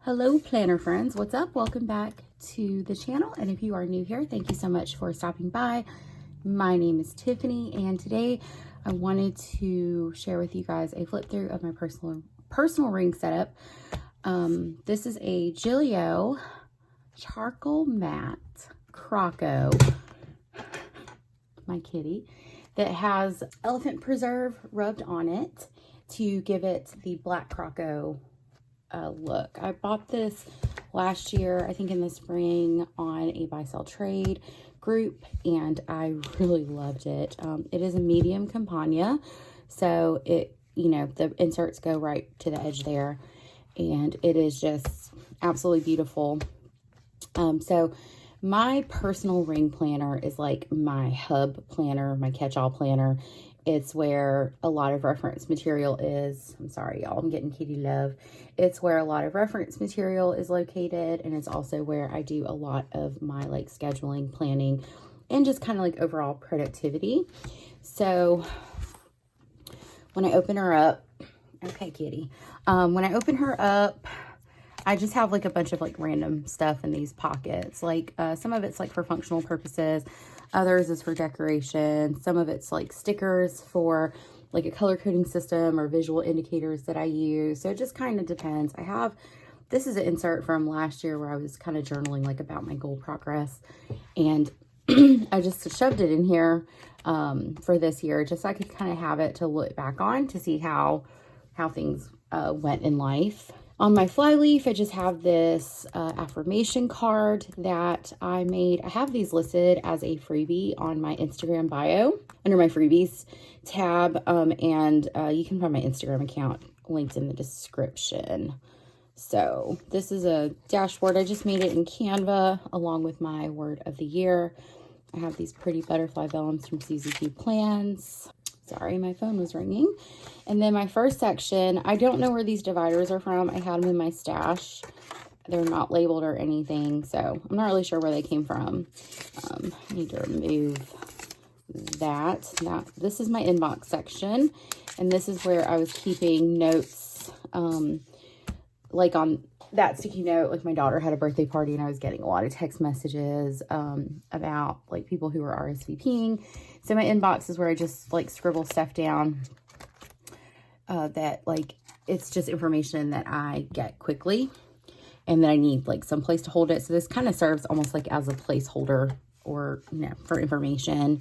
Hello planner friends, what's up? Welcome back to the channel, and if you are new here, thank you so much for stopping by. My name is Tiffany, and today I wanted to share with you guys a flip through of my personal ring setup. This is a Gillio charcoal matte croco, my kitty, that has elephant preserve rubbed on it to give it the black croco look. I bought this last year, I think in the spring, on a buy sell trade group, and I really loved it. It is a medium campagna, so it, you know, the inserts go right to the edge there, and it is just absolutely beautiful. So my personal ring planner is like my hub planner, my catch-all planner. It's where a lot of reference material is. I'm sorry, y'all, I'm getting kitty love. It's where a lot of reference material is located, and it's also where I do a lot of my like scheduling, planning, and just kind of like overall productivity. So when I open her up, okay, kitty. When I open her up, I just have like a bunch of like random stuff in these pockets. Like some of it's like for functional purposes. Others is for decoration. Some of it's like stickers for like a color coding system or visual indicators that I use. So it just kind of depends. This is an insert from last year where I was kind of journaling like about my goal progress. And I just shoved it in here for this year, just so I could kind of have it to look back on to see how things went in life. On my flyleaf, I just have this affirmation card that I made. I have these listed as a freebie on my Instagram bio under my freebies tab, and you can find my Instagram account linked in the description. So this is a dashboard. I just made it in Canva along with my word of the year. I have these pretty butterfly vellums from Suzee Q Plans. Sorry, my phone was ringing. And then my first section, I don't know where these dividers are from. I had them in my stash. They're not labeled or anything, so I'm not really sure where they came from. I need to remove that. Now, this is my inbox section, and this is where I was keeping notes, like on that sticky note. Like my daughter had a birthday party, and I was getting a lot of text messages about like people who were RSVPing. So my inbox is where I just like scribble stuff down that like it's just information that I get quickly and that I need like some place to hold it. So this kind of serves almost like as a placeholder or, you know, for information.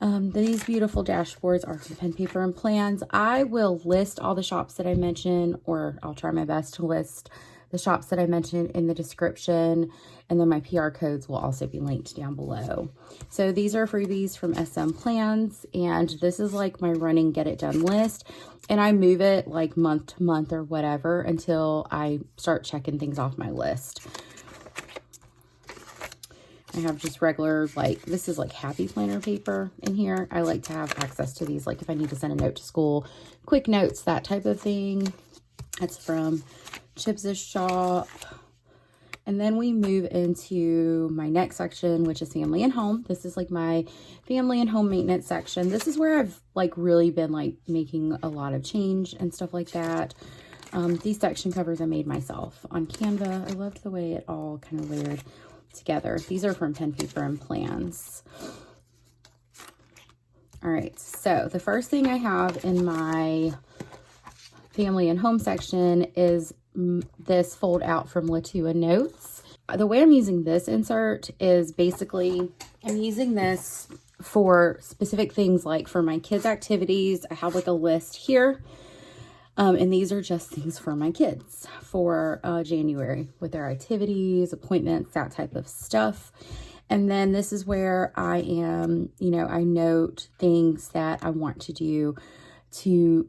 These beautiful dashboards are from Pen, Paper, and Plans. I will list all the shops that I mentioned, or I'll try my best to list the shops that I mentioned in the description, and then my PR codes will also be linked down below. So these are freebies from SMPlans, and this is like my running get it done list, and I move it like month to month or whatever until I start checking things off my list. I have just regular, like, this is like happy planner paper in here. I like to have access to these, like if I need to send a note to school, quick notes, that type of thing. That's from Chibs' shop. And then we move into my next section, which is family and home. This is like my family and home maintenance section. This is where I've like really been like making a lot of change and stuff like that. These section covers I made myself on Canva. I loved the way it all kind of layered together. These are from Pen, Paper, and Plans. All right, so the first thing I have in my family and home section is this fold out from LaTua notes. The way I'm using this insert is basically I'm using this for specific things, like for my kids' activities. I have like a list here. And these are just things for my kids for January with their activities, appointments, that type of stuff. And then this is where I am, you know, I note things that I want to do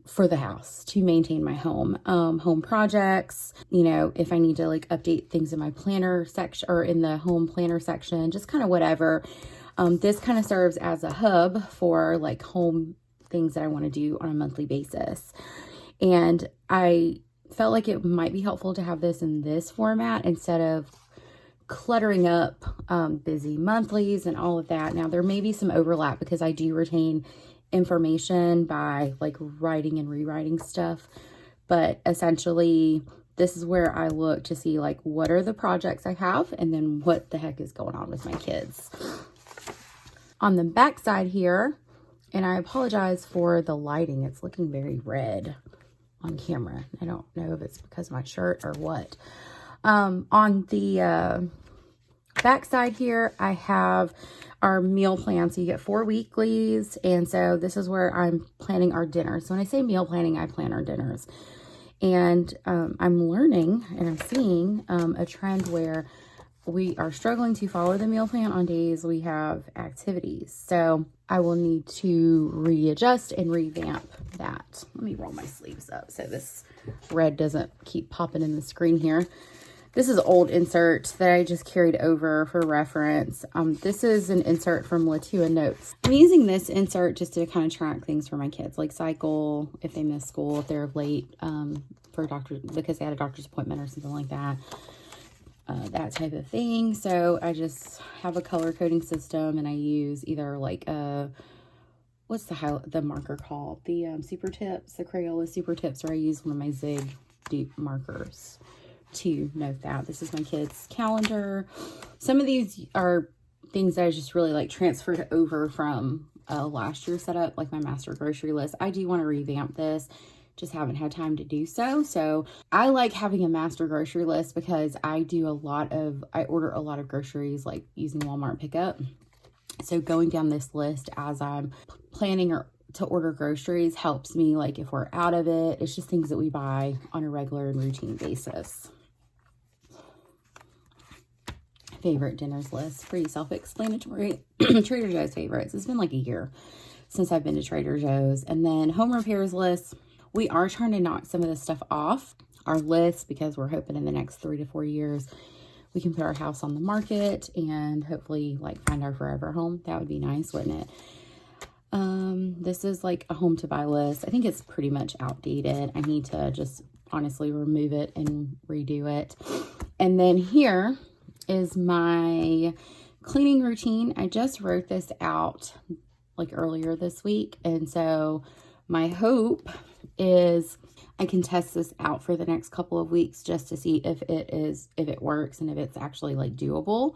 for the house to maintain my home, home projects, you know, if I need to like update things in my planner section or in the home planner section, just kind of whatever. This kind of serves as a hub for like home things that I want to do on a monthly basis. And I felt like it might be helpful to have this in this format instead of cluttering up busy monthlies and all of that. Now, there may be some overlap because I do retain information by like writing and rewriting stuff. But essentially, this is where I look to see like what are the projects I have and then what the heck is going on with my kids. On the back side here, and I apologize for the lighting, it's looking very red on camera. I don't know if it's because of my shirt or what. On the back side here, I have our meal plan. So you get 4 weeklies. And so this is where I'm planning our dinners. So when I say meal planning, I plan our dinners. And I'm learning and I'm seeing a trend where we are struggling to follow the meal plan on days we have activities. So I will need to readjust and revamp that. Let me roll my sleeves up so this red doesn't keep popping in the screen here. This is an old insert that I just carried over for reference. This is an insert from LaTua Notes. I'm using this insert just to kind of track things for my kids, like cycle, if they miss school, if they're late for a doctor, because they had a doctor's appointment or something like that. That type of thing. So I just have a color coding system, and I use either like what's the marker called? The Super Tips, the Crayola Super Tips, or I use one of my Zig deep markers to note that. This is my kids' calendar. Some of these are things that I just really like transferred over from last year's setup, like my master grocery list. I do want to revamp this, just haven't had time to do so. So I like having a master grocery list because I order a lot of groceries, like using Walmart pickup. So going down this list as I'm planning to order groceries helps me, like if we're out of it, it's just things that we buy on a regular and routine basis. Favorite dinners list, pretty self-explanatory. Trader Joe's favorites. It's been like a year since I've been to Trader Joe's. And then home repairs list. We are trying to knock some of this stuff off our list because we're hoping in the next 3 to 4 years we can put our house on the market and hopefully like find our forever home. That would be nice, wouldn't it? This is like a home to buy list. I think it's pretty much outdated. I need to just honestly remove it and redo it. And then here is my cleaning routine. I just wrote this out like earlier this week. And so my hope is I can test this out for the next couple of weeks just to see if it works and if it's actually like doable.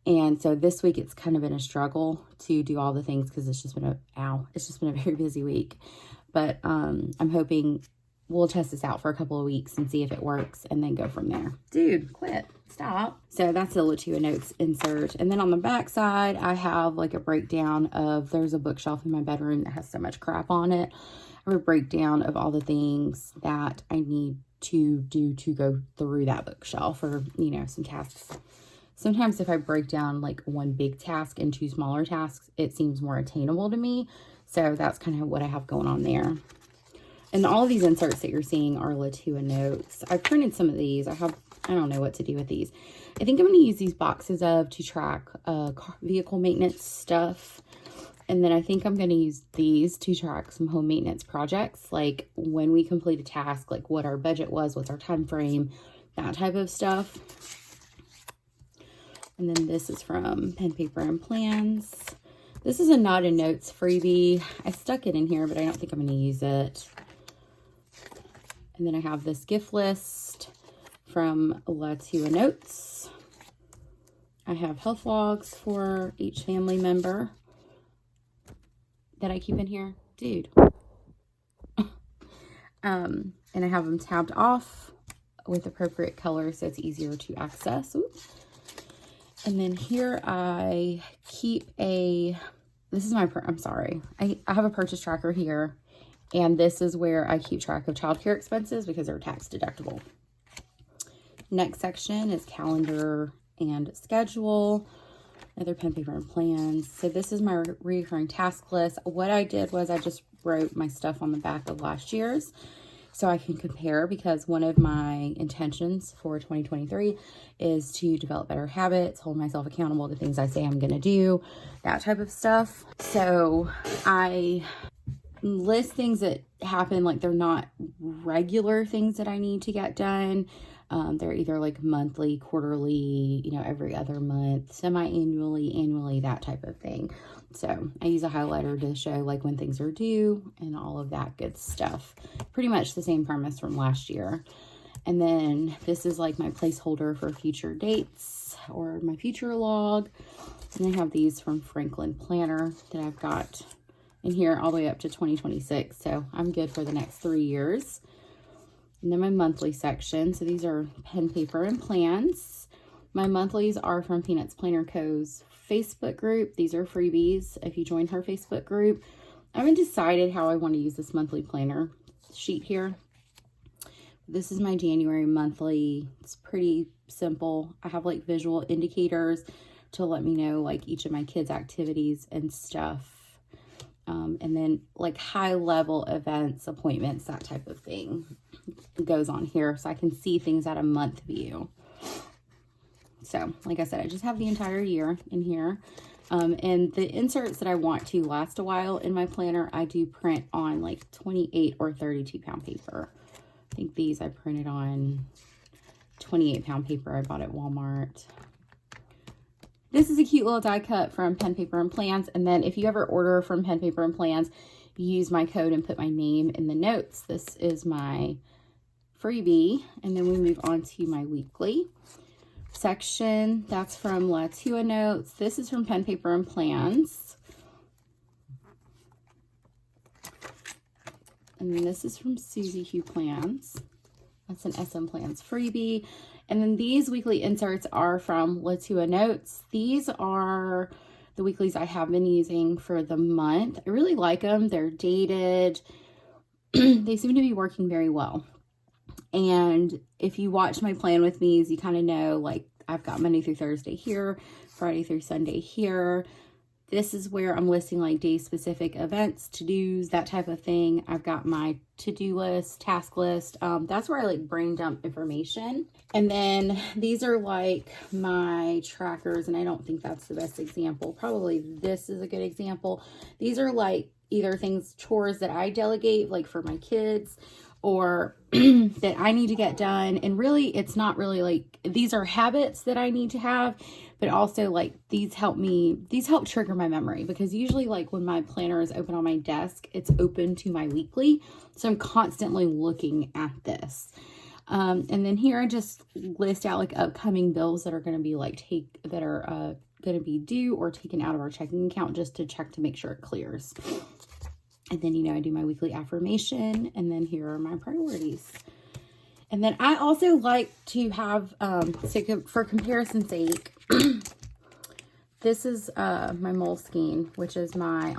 And so this week it's kind of been a struggle to do all the things because it's just been a very busy week. But I'm hoping we'll test this out for a couple of weeks and see if it works and then go from there. Dude, quit. Stop. So that's the LaTua Notes insert. And then on the back side, I have like a breakdown of, there's a bookshelf in my bedroom that has so much crap on it. I have a breakdown of all the things that I need to do to go through that bookshelf, or, you know, some tasks. Sometimes if I break down like one big task into smaller tasks, it seems more attainable to me. So that's kind of what I have going on there. And all of these inserts that you're seeing are LaTua Notes. I printed some of these. I don't know what to do with these. I think I'm going to use these boxes to track vehicle maintenance stuff. And then I think I'm going to use these to track some home maintenance projects. Like when we complete a task, like what our budget was, what's our time frame, that type of stuff. And then this is from Pen, Paper, and Plans. This is a Not in Notes freebie. I stuck it in here, but I don't think I'm going to use it. And then I have this gift list from LaTua Notes. I have health logs for each family member that I keep in here. Dude. And I have them tabbed off with appropriate colors so it's easier to access. Oops. And then here I keep this is my, I'm sorry. I have a purchase tracker here. And this is where I keep track of childcare expenses because they're tax deductible. Next section is calendar and schedule. Another pen, paper, and plans. So this is my recurring task list. What I did was I just wrote my stuff on the back of last year's so I can compare, because one of my intentions for 2023 is to develop better habits, hold myself accountable to things I say I'm going to do, that type of stuff. So I list things that happen, like they're not regular things that I need to get done. They're either like monthly, quarterly, you know, every other month, semi-annually, annually, that type of thing. So I use a highlighter to show like when things are due and all of that good stuff. Pretty much the same premise from last year. And then this is like my placeholder for future dates or my future log. And I have these from Franklin Planner that I've got in here all the way up to 2026. So I'm good for the next 3 years. And then my monthly section. So these are pen, paper, and plans. My monthlies are from Peanuts Planner Co.'s Facebook group. These are freebies if you join her Facebook group. I haven't decided how I want to use this monthly planner sheet here. This is my January monthly. It's pretty simple. I have like visual indicators to let me know like each of my kids' activities and stuff. And then like high level events, appointments, that type of thing goes on here. So I can see things at a month view. So like I said, I just have the entire year in here. And the inserts that I want to last a while in my planner, I do print on like 28 or 32 pound paper. I think these I printed on 28 pound paper I bought at Walmart. This is a cute little die cut from Pen, Paper, and Plans. And then if you ever order from Pen, Paper, and Plans, use my code and put my name in the notes. This is my freebie. And then we move on to my weekly section. That's from LaTua Notes. This is from Pen, Paper, and Plans. And then this is from Suzee Q Plans. That's an SMPlans freebie. And then these weekly inserts are from LaTua Notes. These are the weeklies I have been using for the month. I really like them. They're dated. They seem to be working very well. And if you watch my plan with me, you kind of know, like, I've got Monday through Thursday here, Friday through Sunday here. This is where I'm listing like day-specific events, to-dos, that type of thing. I've got my to-do list, task list. That's where I like brain dump information. And then these are like my trackers, and I don't think that's the best example. Probably this is a good example. These are like either things, chores that I delegate, like for my kids, or that I need to get done. And really, it's not really like, these are habits that I need to have, but also like these help trigger my memory, because usually like when my planner is open on my desk, it's open to my weekly. So I'm constantly looking at this. And then here I just list out like upcoming bills that are going to be like going to be due or taken out of our checking account, just to check to make sure it clears. And then, you know, I do my weekly affirmation, and then here are my priorities. And then I also like to have, for comparison's sake, this is my Moleskine, which is my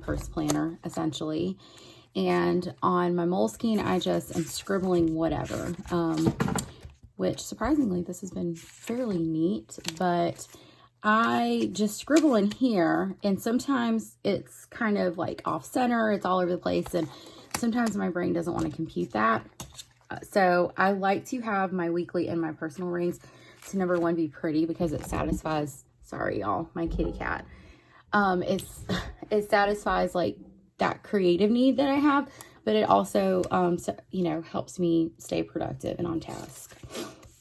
purse planner, essentially. And on my Moleskine, I just am scribbling whatever, which surprisingly, this has been fairly neat, but I just scribble in here, and sometimes it's kind of like off center, it's all over the place, and sometimes my brain doesn't want to compute that. So I like to have my weekly and my personal rings to, number one, be pretty, because it satisfies, sorry y'all, my kitty cat. It satisfies like that creative need that I have, but it also, you know, helps me stay productive and on task.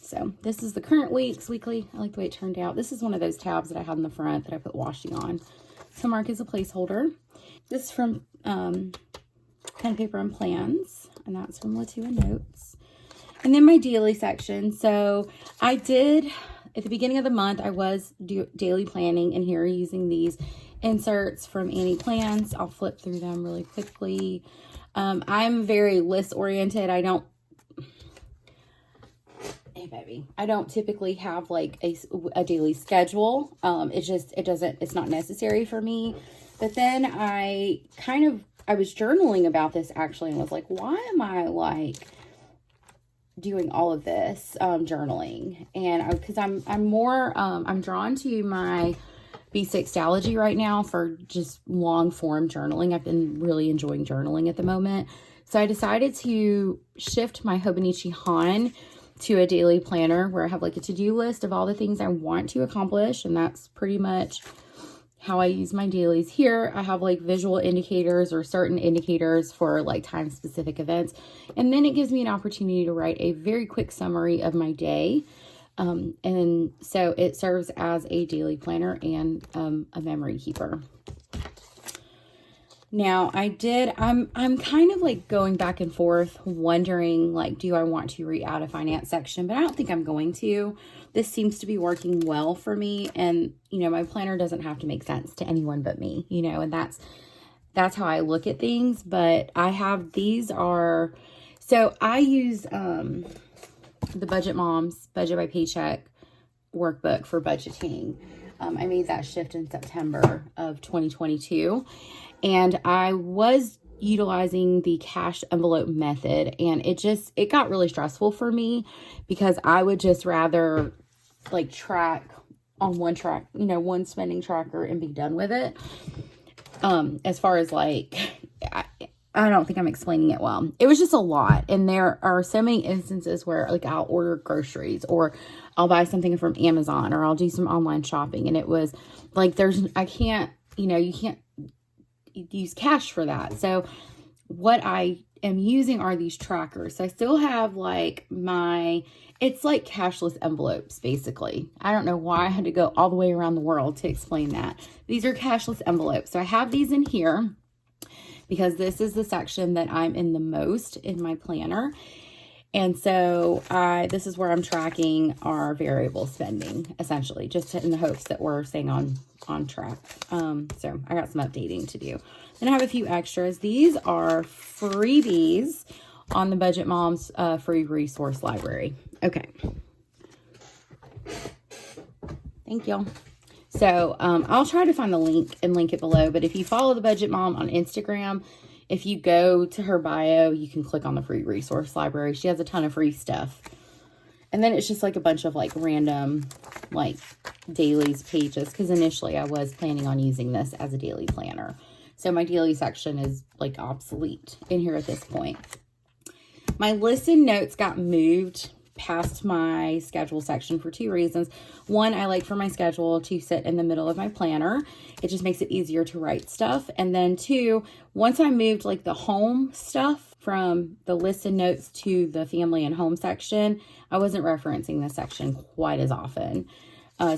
So this is the current week's weekly. I like the way it turned out. This is one of those tabs that I had in the front that I put washing on. So mark as a placeholder. This is from Pen, Paper, and Plans, and that's from LaTua Notes. And then my daily section. So I did, at the beginning of the month, I was daily planning, and here using these inserts from HeyPlannerGirl. I'll flip through them really quickly. I'm very list oriented. I don't typically have like a daily schedule. It's not necessary for me. But then I was journaling about this actually, and was like, why am I like doing all of this journaling? And because I'm drawn to my B6 right now for just long form journaling. I've been really enjoying journaling at the moment. So I decided to shift my Hobonichi Han to a daily planner where I have like a to-do list of all the things I want to accomplish. And that's pretty much how I use my dailies. Here I have like visual indicators or certain indicators for like time specific events. And then it gives me an opportunity to write a very quick summary of my day. And so it serves as a daily planner and a memory keeper. Now I'm kind of like going back and forth wondering like, do I want to re-add a finance section? But I don't think I'm going to. This seems to be working well for me. And, you know, my planner doesn't have to make sense to anyone but me, you know, and that's how I look at things. But I have, so I use the Budget Moms Budget by Paycheck workbook for budgeting. I made that shift in September of 2022. And I was utilizing the cash envelope method, and it got really stressful for me because I would just rather like track on one spending tracker and be done with it. As far as like, I don't think I'm explaining it well. It was just a lot. And there are so many instances where like I'll order groceries or I'll buy something from Amazon or I'll do some online shopping. And it was like, you can't use cash for that. So what I am using are these trackers. So I still have like it's like cashless envelopes, basically. I don't know why I had to go all the way around the world to explain that. These are cashless envelopes. So I have these in here because this is the section that I'm in the most in my planner. And so this is where I'm tracking our variable spending, essentially, just in the hopes that we're staying on track. So I got some updating to do. Then I have a few extras. These are freebies on the Budget Moms free resource library. Okay. Thank you. So I'll try to find the link and link it below. But if you follow the Budget Mom on Instagram, if you go to her bio, you can click on the free resource library. She has a ton of free stuff. And then it's just like a bunch of like random like dailies pages. Because initially I was planning on using this as a daily planner. So my daily section is like obsolete in here at this point. My listen notes got moved past my schedule section for two reasons. One, I like for my schedule to sit in the middle of my planner. It just makes it easier to write stuff. And then two, once I moved like the home stuff from the listen notes to the family and home section, I wasn't referencing this section quite as often.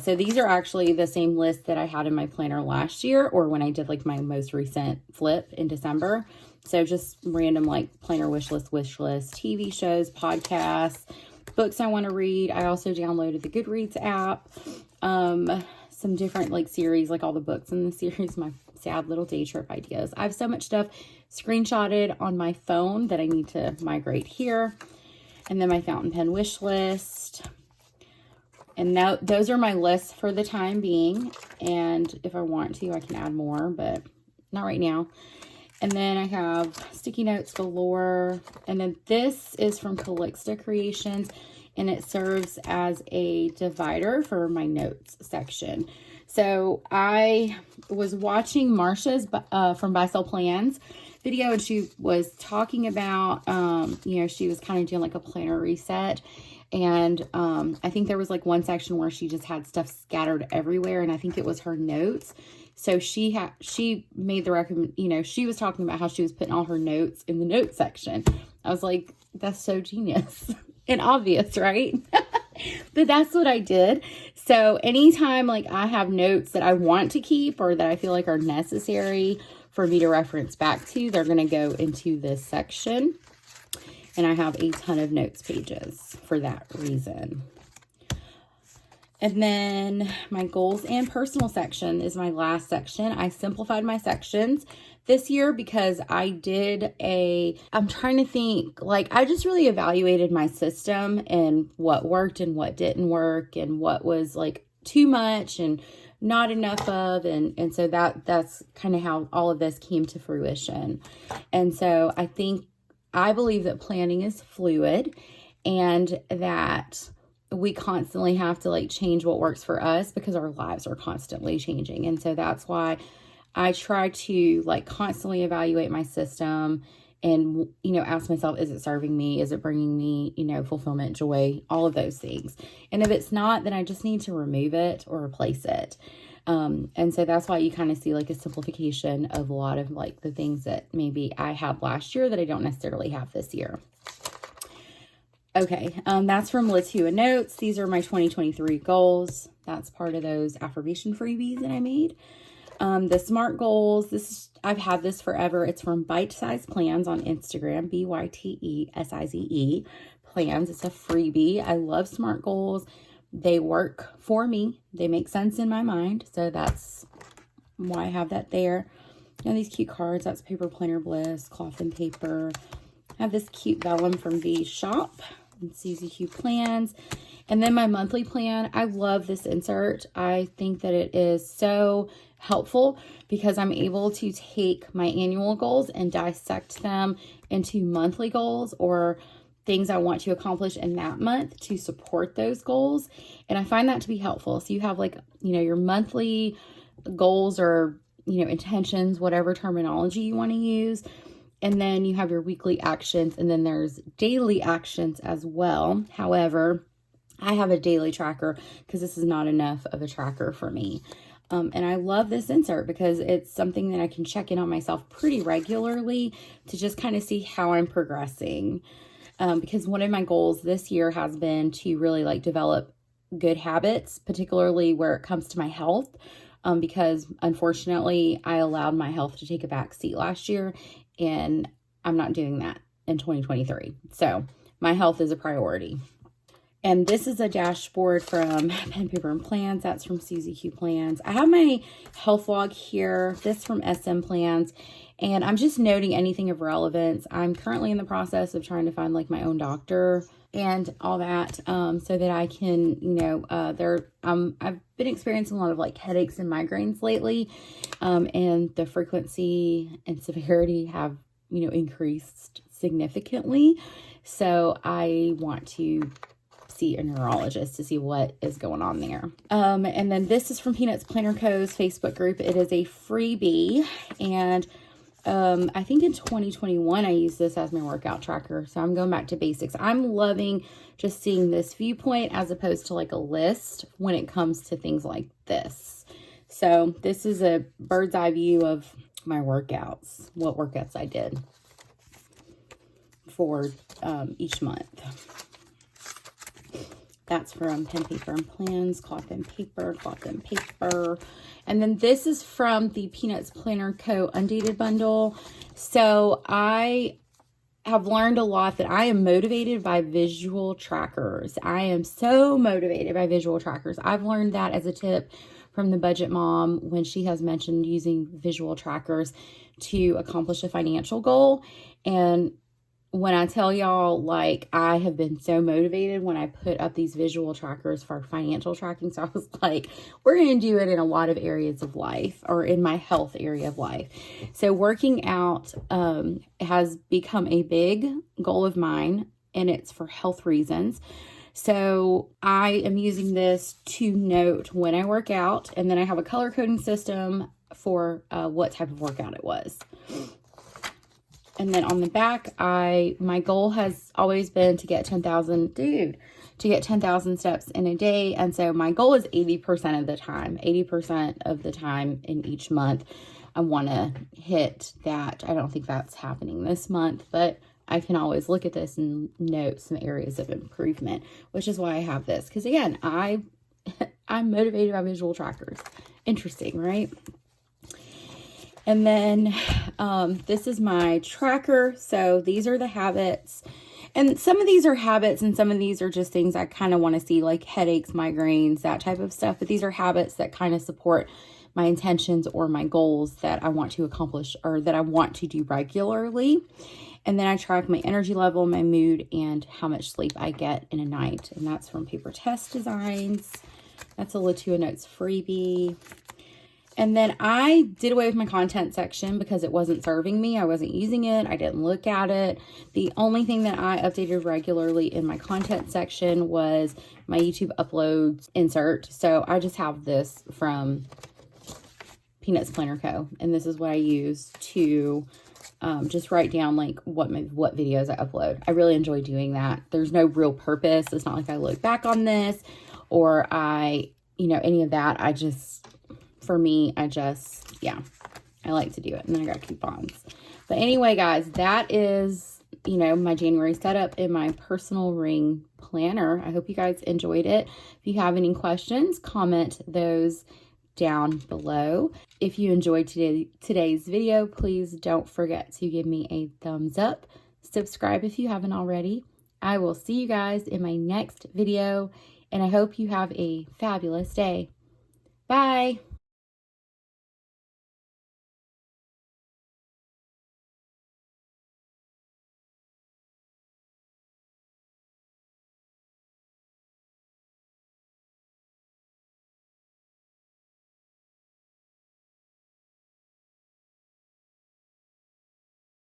So these are actually the same list that I had in my planner last year, or when I did like my most recent flip in December. So just random like planner wish list, TV shows, podcasts, books I want to read. I also downloaded the Goodreads app, some different like series, like all the books in the series, my sad little day trip ideas. I have so much stuff screenshotted on my phone that I need to migrate here. And then my fountain pen wish list. And now those are my lists for the time being. And if I want to, I can add more, but not right now. And then I have sticky notes galore. And then this is from Calixta Creations. And it serves as a divider for my notes section. So I was watching Marsha's from Bytesize Plans video. And she was talking about, she was kind of doing like a planner reset. And I think there was like one section where she just had stuff scattered everywhere. And I think it was her notes. So she made the recommend, she was talking about how she was putting all her notes in the notes section. I was like, that's so genius and obvious, right? But that's what I did. So anytime like I have notes that I want to keep or that I feel like are necessary for me to reference back to, they're going to go into this section. And I have a ton of notes pages for that reason. And then my goals and personal section is my last section. I simplified my sections this year because I'm trying to think, like I just really evaluated my system and what worked and what didn't work and what was like too much and not enough of. And so that's kind of how all of this came to fruition. And so I believe that planning is fluid and that we constantly have to like change what works for us because our lives are constantly changing. And so that's why I try to like constantly evaluate my system and, ask myself, is it serving me? Is it bringing me, fulfillment, joy, all of those things? And if it's not, then I just need to remove it or replace it. And so that's why you kind of see like a simplification of a lot of like the things that maybe I had last year that I don't necessarily have this year. Okay. That's from LaTua Notes. These are my 2023 goals. That's part of those affirmation freebies that I made. The SMART goals, I've had this forever. It's from Bytesize Plans on Instagram, BYTESIZE Plans. It's a freebie. I love SMART goals. They work for me. They make sense in my mind. So that's why I have that there. And these cute cards, that's Paperplanner Bliss, cloth and paper. I have this cute vellum from V Shop and Suzee Q Plans. And then my monthly plan, I love this insert. I think that it is so helpful because I'm able to take my annual goals and dissect them into monthly goals or things I want to accomplish in that month to support those goals. And I find that to be helpful. So you have like, your monthly goals or, intentions, whatever terminology you want to use. And then you have your weekly actions, and then there's daily actions as well. However, I have a daily tracker because this is not enough of a tracker for me. And I love this insert because it's something that I can check in on myself pretty regularly to just kind of see how I'm progressing. Because one of my goals this year has been to really like develop good habits, particularly where it comes to my health. Because unfortunately, I allowed my health to take a back seat last year, and I'm not doing that in 2023. So my health is a priority. And this is a dashboard from Pen, Paper, and Plans. That's from Suzee Q Plans. I have my health log here. This from SMPlans. And I'm just noting anything of relevance. I'm currently in the process of trying to find like my own doctor and all that, so that I can, I've been experiencing a lot of like headaches and migraines lately. And the frequency and severity have, increased significantly. So I want to see a neurologist to see what is going on there. And then this is from Peanuts Planner Co.'s Facebook group. It is a freebie, and I think in 2021 I used this as my workout tracker, so I'm going back to basics. I'm loving just seeing this viewpoint as opposed to like a list when it comes to things like this. So this is a bird's eye view of my workouts, what workouts I did for each month. That's from Pen, Paper, and Plans, cloth and paper, cloth and paper. And then this is from the Peanuts Planner Co. Undated Bundle. So I have learned a lot that I am motivated by visual trackers. I am so motivated by visual trackers. I've learned that as a tip from the Budget Mom when she has mentioned using visual trackers to accomplish a financial goal. And when I tell y'all, like, I have been so motivated when I put up these visual trackers for financial tracking. So I was like, we're going to do it in a lot of areas of life, or in my health area of life. So working out has become a big goal of mine, and it's for health reasons. So I am using this to note when I work out, and then I have a color coding system for what type of workout it was. And then on the back, my goal has always been to get 10,000 steps in a day. And so my goal is 80% of the time, 80% of the time in each month. I want to hit that. I don't think that's happening this month, but I can always look at this and note some areas of improvement, which is why I have this. Because again, I'm motivated by visual trackers. Interesting, right? And then this is my tracker. So these are the habits. And some of these are habits and some of these are just things I kind of want to see, like headaches, migraines, that type of stuff. But these are habits that kind of support my intentions or my goals that I want to accomplish or that I want to do regularly. And then I track my energy level, my mood, and how much sleep I get in a night. And that's from Papertess Designs. That's a LaTua Notes freebie. And then I did away with my content section because it wasn't serving me. I wasn't using it. I didn't look at it. The only thing that I updated regularly in my content section was my YouTube uploads insert. So I just have this from Peanuts Planner Co. And this is what I use to just write down like what videos I upload. I really enjoy doing that. There's no real purpose. It's not like I look back on this or any of that. For me, I like to do it. And then I got coupons. But anyway, guys, that is, my January setup in my personal ring planner. I hope you guys enjoyed it. If you have any questions, comment those down below. If you enjoyed today's video, please don't forget to give me a thumbs up. Subscribe if you haven't already. I will see you guys in my next video, and I hope you have a fabulous day. Bye!